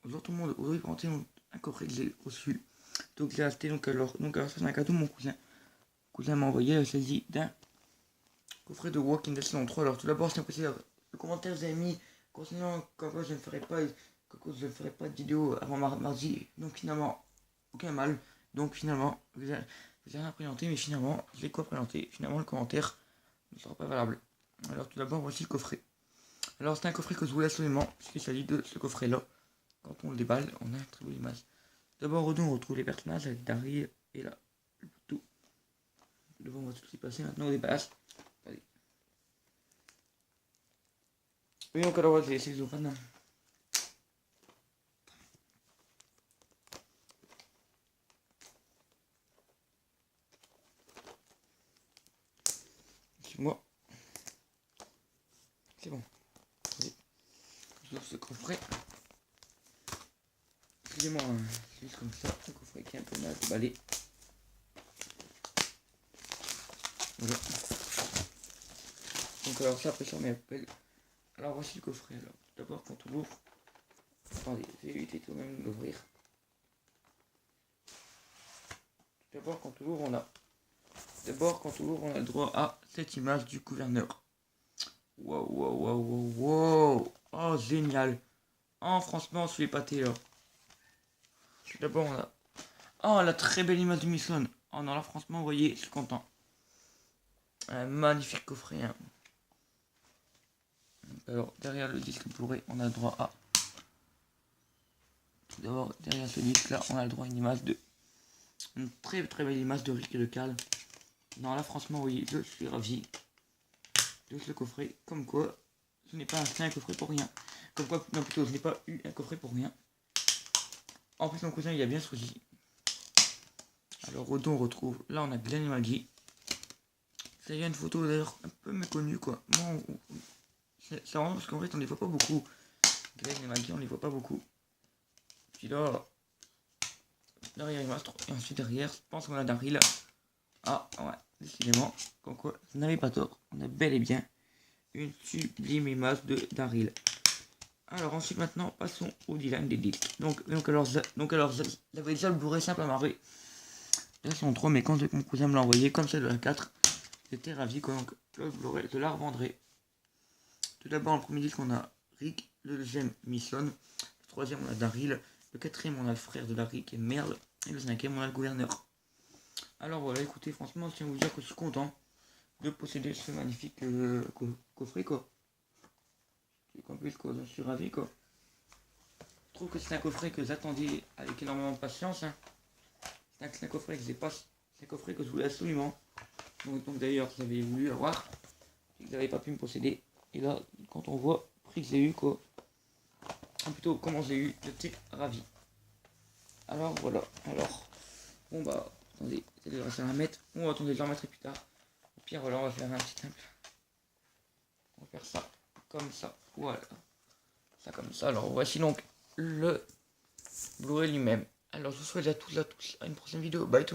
Bonjour tout le monde, aujourd'hui je vais présenter un coffret que j'ai reçu. Donc j'ai acheté, alors ça c'est un cadeau de mon cousin. Mon cousin m'a envoyé, il s'agit d'un coffret de Walking Dead saison 3. Alors tout d'abord, je tiens à préciser le commentaire que vous avez mis concernant pourquoi je ne ferai pas de vidéo avant mardi. Donc finalement, aucun mal. Donc finalement, vous avez rien à présenter, mais finalement, je vais quoi présenter. Finalement, le commentaire ne sera pas valable. Alors tout d'abord, voici le coffret. Alors c'est un coffret que je voulais absolument, puisqu'il s'agit de ce coffret là. Quand on le déballe, on a une très belle image. D'abord, on retrouve les personnages avec Daryl et là, le tout. Devant, on va tout s'y passer. Maintenant, on déballage. Allez. Oui, donc alors, c'est les fans. Suis-moi. C'est bon. Allez. Je ce coffret. Excusez-moi, c'est juste comme ça. Le coffret qui est un peu mal déballé. Voilà. Donc alors ça, après ça, on met appel. Alors voici le coffret. Alors, d'abord, quand on l'ouvre. Attendez, j'ai évité tout de même d'ouvrir. D'abord, quand on l'ouvre, on a le droit à cette image du gouverneur. Wow. Oh, génial. Oh, franchement, je suis épaté là. D'abord, on a... Oh, la très belle image de Mission. Oh non, là, franchement, vous voyez, je suis content. Un magnifique coffret. Hein. Alors, derrière le disque Blu-ray, on a le droit à... Tout d'abord, derrière ce disque-là, on a le droit à une image de... Une très belle image de Rick et de Carl. Non, là, franchement, vous voyez, je suis ravi de ce coffret. Comme quoi, ce n'est pas un coffret pour rien. Comme quoi, non, plutôt, je n'ai pas eu un coffret pour rien. En plus, mon cousin, il a bien choisi. Alors, au dos, on retrouve... Là, on a Glenn et Maggie. C'est une photo, d'ailleurs, un peu méconnue, quoi. Bon, c'est vraiment parce qu'en fait, on les voit pas beaucoup. Glenn et Maggie, on les voit pas beaucoup. Puis là... Derrière, il reste... Et ensuite, derrière, je pense qu'on a Daryl. Ah, ouais, décidément. Comme quoi, vous n'avez pas tort. On a bel et bien une sublime image de Daryl. Alors ensuite maintenant passons au design des disques. Donc alors j'avais déjà le Blu-ray simple à marrer. Là sont 3 mais quand mon cousin me l'a envoyé comme ça de la 4, j'étais ravi quoi. Donc le Blu-ray je la revendrai. Tout d'abord le premier disque on a Rick, le deuxième Mission, le troisième on a Daryl, le quatrième on a le frère de Daryl qui est Merle, et le cinquième on a le gouverneur. Alors voilà, écoutez, franchement je tiens à vous dire que je suis content de posséder ce magnifique coffret quoi. En plus quoi, je suis ravi quoi. Je trouve que c'est un coffret que j'attendais avec énormément de patience. Hein. C'est un coffret que j'ai pas. C'est un coffret que je voulais absolument. Donc d'ailleurs j'avais voulu avoir. Et que j'avais pas pu me posséder. Et là, quand on voit le prix que j'ai eu quoi. Plutôt comment j'ai eu, j'étais ravi. Alors voilà. Alors. Bon bah. Attendez, ça va mettre. Bon attendez, je la remettrai plus tard. Au pire voilà, on va faire un petit simple. On va faire ça. Comme ça. Voilà. Ça comme ça. Alors voici donc le Blu-ray lui-même. Alors je vous souhaite à tous à une prochaine vidéo. Bye tout le monde.